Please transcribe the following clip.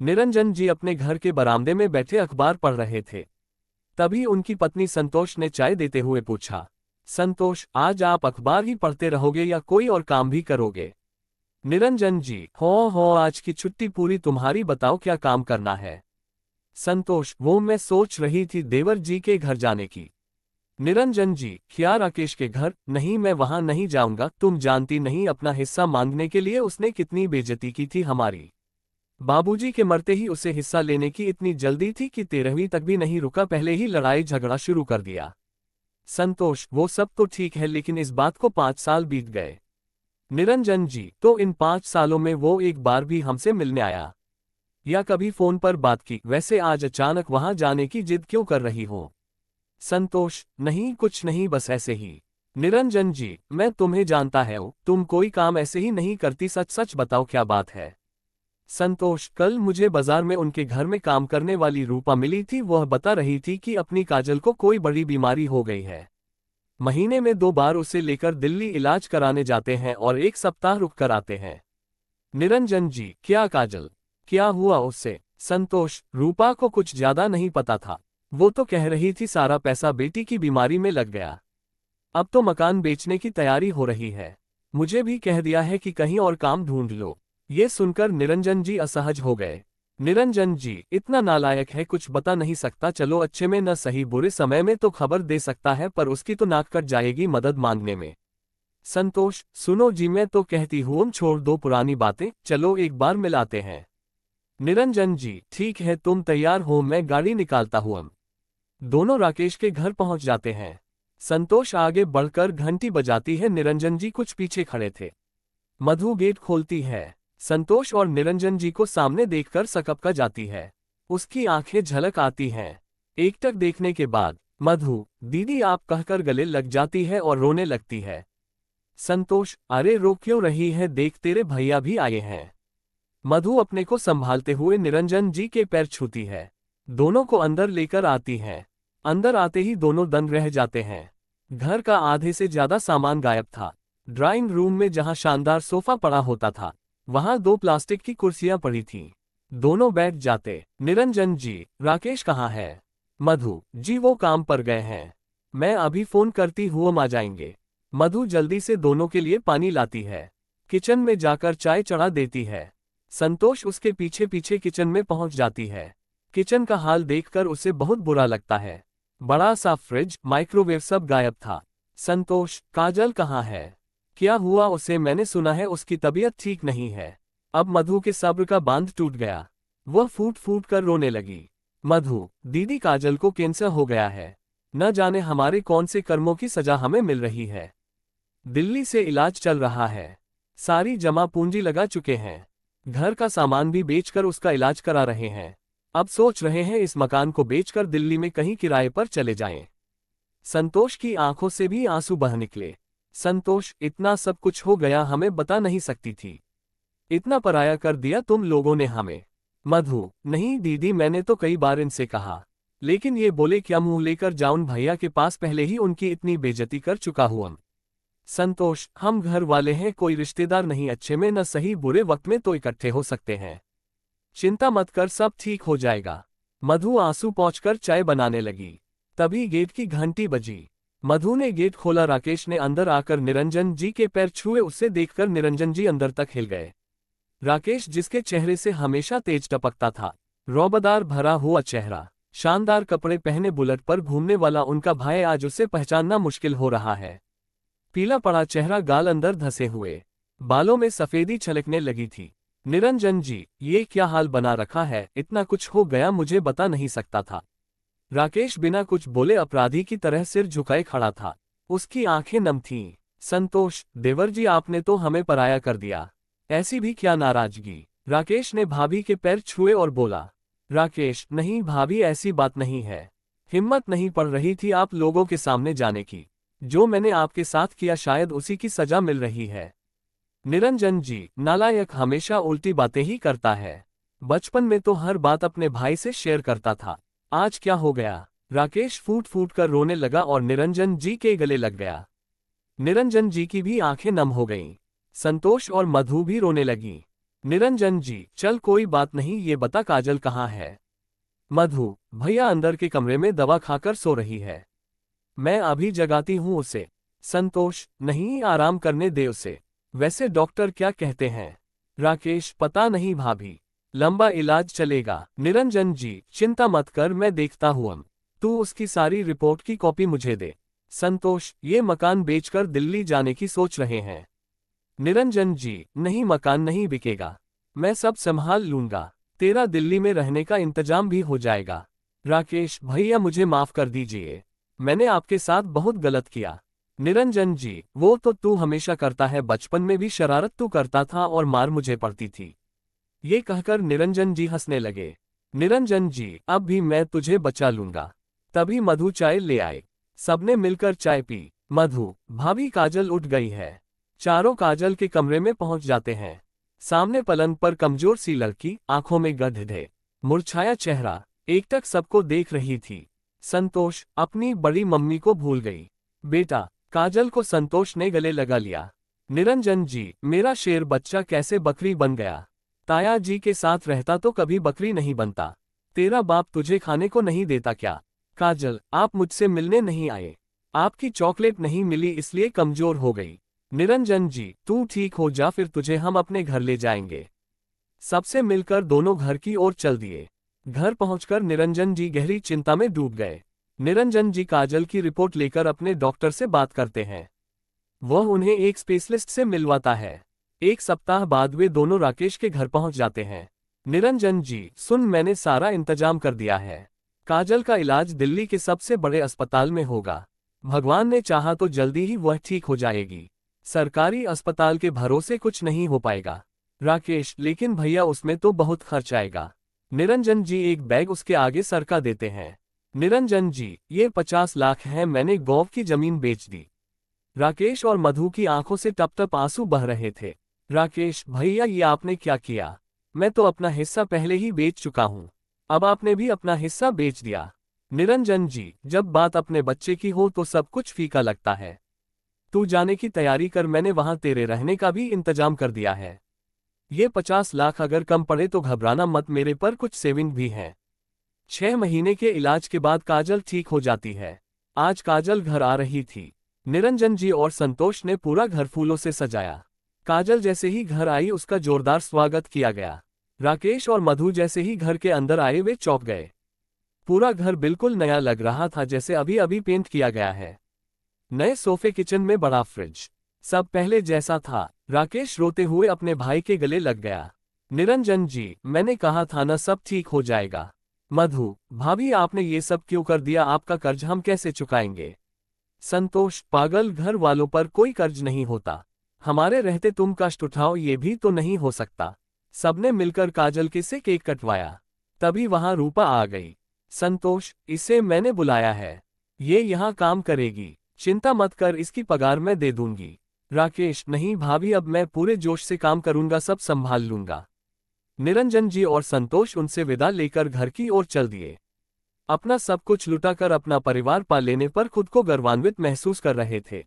निरंजन जी अपने घर के बरामदे में बैठे अखबार पढ़ रहे थे। तभी उनकी पत्नी संतोष ने चाय देते हुए पूछा, संतोष, आज आप अखबार ही पढ़ते रहोगे या कोई और काम भी करोगे? निरंजन जी, हो आज की छुट्टी पूरी तुम्हारी, बताओ क्या काम करना है? संतोष, वो मैं सोच रही थी देवर जी के घर जाने की। निरंजन जी, क्या राकेश के घर? नहीं, मैं वहां नहीं जाऊंगा। तुम जानती नहीं अपना हिस्सा मांगने के लिए उसने कितनी बेइज्जती की थी हमारी। बाबूजी के मरते ही उसे हिस्सा लेने की इतनी जल्दी थी कि 13वीं तक भी नहीं रुका, पहले ही लड़ाई झगड़ा शुरू कर दिया। संतोष, वो सब तो ठीक है, लेकिन इस बात को 5 साल बीत गए। निरंजन जी, तो इन 5 सालों में वो एक बार भी हमसे मिलने आया या कभी फोन पर बात की? वैसे आज अचानक वहां जाने की जिद क्यों कर रही हो? संतोष, नहीं कुछ नहीं, बस ऐसे ही। निरंजन जी, मैं तुम्हें जानता है, तुम कोई काम ऐसे ही नहीं करती, सच सच बताओ क्या बात है? संतोष, कल मुझे बाजार में उनके घर में काम करने वाली रूपा मिली थी। वह बता रही थी कि अपनी काजल को कोई बड़ी बीमारी हो गई है। महीने में 2 बार उसे लेकर दिल्ली इलाज कराने जाते हैं और 1 सप्ताह रुक कर आते हैं। निरंजन जी, क्या काजल? क्या हुआ उससे? संतोष, रूपा को कुछ ज्यादा नहीं पता था। वो तो कह रही थी सारा पैसा बेटी की बीमारी में लग गया। अब तो मकान बेचने की तैयारी हो रही है। मुझे भी कह दिया है कि कहीं और काम ढूंढ लो। ये सुनकर निरंजन जी असहज हो गए। निरंजन जी, इतना नालायक है, कुछ बता नहीं सकता। चलो अच्छे में न सही, बुरे समय में तो खबर दे सकता है, पर उसकी तो नाक कट जाएगी मदद मांगने में। संतोष, सुनो जी, मैं तो कहती हूँ छोड़ दो पुरानी बातें, चलो एक बार मिलाते हैं। निरंजन जी, ठीक है, तुम तैयार हो? मैं गाड़ी निकालता हूँ। हम दोनों राकेश के घर पहुंच जाते हैं। संतोष आगे बढ़कर घंटी बजाती है। निरंजन जी कुछ पीछे खड़े थे। मधु गेट खोलती है। संतोष और निरंजन जी को सामने देखकर सकपका जाती है। उसकी आंखें झलक आती हैं। एकटक देखने के बाद मधु, दीदी आप कहकर गले लग जाती है और रोने लगती है। संतोष, अरे रो क्यों रही है, देख तेरे भैया भी आए हैं। मधु अपने को संभालते हुए निरंजन जी के पैर छूती है। दोनों को अंदर लेकर आती है। अंदर आते ही दोनों दंग रह जाते हैं। घर का आधे से ज्यादा सामान गायब था। ड्राइंग रूम में जहां शानदार सोफा पड़ा होता था, वहां 2 प्लास्टिक की कुर्सियां पड़ी थीं। दोनों बैठ जाते। निरंजन जी, राकेश कहाँ है? मधु जी, वो काम पर गए हैं। मैं अभी फोन करती हूँ, हम आ जाएंगे। मधु जल्दी से दोनों के लिए पानी लाती है। किचन में जाकर चाय चढ़ा देती है। संतोष उसके पीछे पीछे किचन में पहुंच जाती है। किचन का हाल देखकर उसे बहुत बुरा लगता है। बड़ा सा फ्रिज, माइक्रोवेव सब गायब था। संतोष, काजल कहाँ है? क्या हुआ उसे? मैंने सुना है उसकी तबीयत ठीक नहीं है। अब मधु के सब्र का बांध टूट गया। वह फूट फूट कर रोने लगी। मधु, दीदी काजल को कैंसर हो गया है। न जाने हमारे कौन से कर्मों की सजा हमें मिल रही है। दिल्ली से इलाज चल रहा है। सारी जमा पूंजी लगा चुके हैं। घर का सामान भी बेचकर उसका इलाज करा रहे हैं। अब सोच रहे हैं इस मकान को बेचकर दिल्ली में कहीं किराए पर चले जाएं। संतोष की आंखों से भी आंसू बह निकले। संतोष, इतना सब कुछ हो गया, हमें बता नहीं सकती थी। इतना पराया कर दिया तुम लोगों ने हमें। मधु, नहीं दीदी, मैंने तो कई बार इनसे कहा, लेकिन ये बोले क्या मुंह लेकर जाऊं भैया के पास, पहले ही उनकी इतनी बेइज्जती कर चुका हूं। संतोष, हम घर वाले हैं, कोई रिश्तेदार नहीं, अच्छे में न सही बुरे वक्त में तो इकट्ठे हो सकते हैं। चिंता मत कर, सब ठीक हो जाएगा। मधु आंसू पोंछकर चाय बनाने लगी। तभी गेट की घंटी बजी। मधु ने गेट खोला। राकेश ने अंदर आकर निरंजन जी के पैर छुए। उसे देखकर निरंजन जी अंदर तक हिल गए। राकेश, जिसके चेहरे से हमेशा तेज टपकता था, रौबदार भरा हुआ चेहरा, शानदार कपड़े पहने बुलेट पर घूमने वाला उनका भाई, आज उसे पहचानना मुश्किल हो रहा है। पीला पड़ा चेहरा, गाल अंदर धंसे हुए, बालों में सफेदी छलकने लगी थी। निरंजन जी, ये क्या हाल बना रखा है? इतना कुछ हो गया, मुझे बता नहीं सकता था। राकेश बिना कुछ बोले अपराधी की तरह सिर झुकाए खड़ा था। उसकी आंखें नम थीं। संतोष, देवर जी, आपने तो हमें पराया कर दिया। ऐसी भी क्या नाराजगी? राकेश ने भाभी के पैर छुए और बोला। राकेश, नहीं भाभी, ऐसी बात नहीं है। हिम्मत नहीं पड़ रही थी आप लोगों के सामने जाने की। जो मैंने आपके साथ किया, शायद उसी की सजा मिल रही है। निरंजन जी, नालायक हमेशा उल्टी बातें ही करता है। बचपन में तो हर बात अपने भाई से शेयर करता था, आज क्या हो गया? राकेश फूट फूट कर रोने लगा और निरंजन जी के गले लग गया। निरंजन जी की भी आंखें नम हो गईं। संतोष और मधु भी रोने लगी। निरंजन जी, चल कोई बात नहीं, ये बता काजल कहाँ है? मधु, भैया अंदर के कमरे में दवा खाकर सो रही है। मैं अभी जगाती हूँ उसे। संतोष, नहीं, आराम करने दे उसे। वैसे डॉक्टर क्या कहते हैं? राकेश, पता नहीं भाभी, लंबा इलाज चलेगा। निरंजन जी, चिंता मत कर, मैं देखता हूँ। तू उसकी सारी रिपोर्ट की कॉपी मुझे दे। संतोष, ये मकान बेचकर दिल्ली जाने की सोच रहे हैं। निरंजन जी, नहीं, मकान नहीं बिकेगा, मैं सब संभाल लूंगा, तेरा दिल्ली में रहने का इंतजाम भी हो जाएगा। राकेश, भैया मुझे माफ कर दीजिए, मैंने आपके साथ बहुत गलत किया। निरंजन जी, वो तो तू हमेशा करता है, बचपन में भी शरारत तू करता था और मार मुझे पड़ती थी। ये कहकर निरंजन जी हंसने लगे। निरंजन जी, अब भी मैं तुझे बचा लूंगा। तभी मधु चाय ले आए। सबने मिलकर चाय पी। मधु, भाभी काजल उठ गई है। चारों काजल के कमरे में पहुंच जाते हैं। सामने पलंग पर कमजोर सी लड़की, आंखों में गड्ढे, मुरझाया चेहरा, एकटक सबको देख रही थी। संतोष अपनी बड़ी मम्मी को भूल गई। बेटा, काजल को संतोष ने गले लगा लिया। निरंजन जी, मेरा शेर बच्चा कैसे बकरी बन गया? ताया जी के साथ रहता तो कभी बकरी नहीं बनता। तेरा बाप तुझे खाने को नहीं देता क्या? काजल, आप मुझसे मिलने नहीं आए, आपकी चॉकलेट नहीं मिली इसलिए कमजोर हो गई। निरंजन जी, तू ठीक हो जा, फिर तुझे हम अपने घर ले जाएंगे। सबसे मिलकर दोनों घर की ओर चल दिए। घर पहुंचकर निरंजन जी गहरी चिंता में डूब गए। निरंजन जी काजल की रिपोर्ट लेकर अपने डॉक्टर से बात करते हैं। वह उन्हें एक स्पेशलिस्ट से मिलवाता है। एक सप्ताह बाद वे दोनों राकेश के घर पहुंच जाते हैं। निरंजन जी, सुन, मैंने सारा इंतजाम कर दिया है। काजल का इलाज दिल्ली के सबसे बड़े अस्पताल में होगा। भगवान ने चाहा तो जल्दी ही वह ठीक हो जाएगी। सरकारी अस्पताल के भरोसे कुछ नहीं हो पाएगा। राकेश, लेकिन भैया उसमें तो बहुत खर्च आएगा। निरंजन जी एक बैग उसके आगे सरका देते हैं। निरंजन जी, ये 50 लाख हैं, मैंने गौव की जमीन बेच दी। राकेश और मधु की आंखों से टप टप आंसू बह रहे थे। राकेश, भैया ये आपने क्या किया? मैं तो अपना हिस्सा पहले ही बेच चुका हूँ, अब आपने भी अपना हिस्सा बेच दिया। निरंजन जी, जब बात अपने बच्चे की हो तो सब कुछ फीका लगता है। तू जाने की तैयारी कर, मैंने वहां तेरे रहने का भी इंतजाम कर दिया है। ये 50 लाख अगर कम पड़े तो घबराना मत, मेरे पर कुछ सेविंग भी है। 6 महीने के इलाज के बाद काजल ठीक हो जाती है। आज काजल घर आ रही थी। निरंजन जी और संतोष ने पूरा घर फूलों से सजाया। काजल जैसे ही घर आई उसका जोरदार स्वागत किया गया। राकेश और मधु जैसे ही घर के अंदर आए वे चौंक गए। पूरा घर बिल्कुल नया लग रहा था, जैसे अभी अभी पेंट किया गया है। नए सोफे, किचन में बड़ा फ्रिज, सब पहले जैसा था। राकेश रोते हुए अपने भाई के गले लग गया। निरंजन जी, मैंने कहा था ना सब ठीक हो जाएगा। मधु, भाभी आपने ये सब क्यों कर दिया? आपका कर्ज हम कैसे चुकाएंगे? संतोष, पागल, घर वालों पर कोई कर्ज नहीं होता, हमारे रहते तुम कष्ट उठाओ ये भी तो नहीं हो सकता। सबने मिलकर काजल के से केक कटवाया। तभी वहां रूपा आ गई। संतोष, इसे मैंने बुलाया है, ये यहाँ काम करेगी, चिंता मत कर, इसकी पगार मैं दे दूंगी। राकेश, नहीं भाभी, अब मैं पूरे जोश से काम करूंगा, सब संभाल लूंगा। निरंजन जी और संतोष उनसे विदा लेकर घर की ओर चल दिए। अपना सब कुछ लुटाकर अपना परिवार पा लेने पर खुद को गर्वान्वित महसूस कर रहे थे।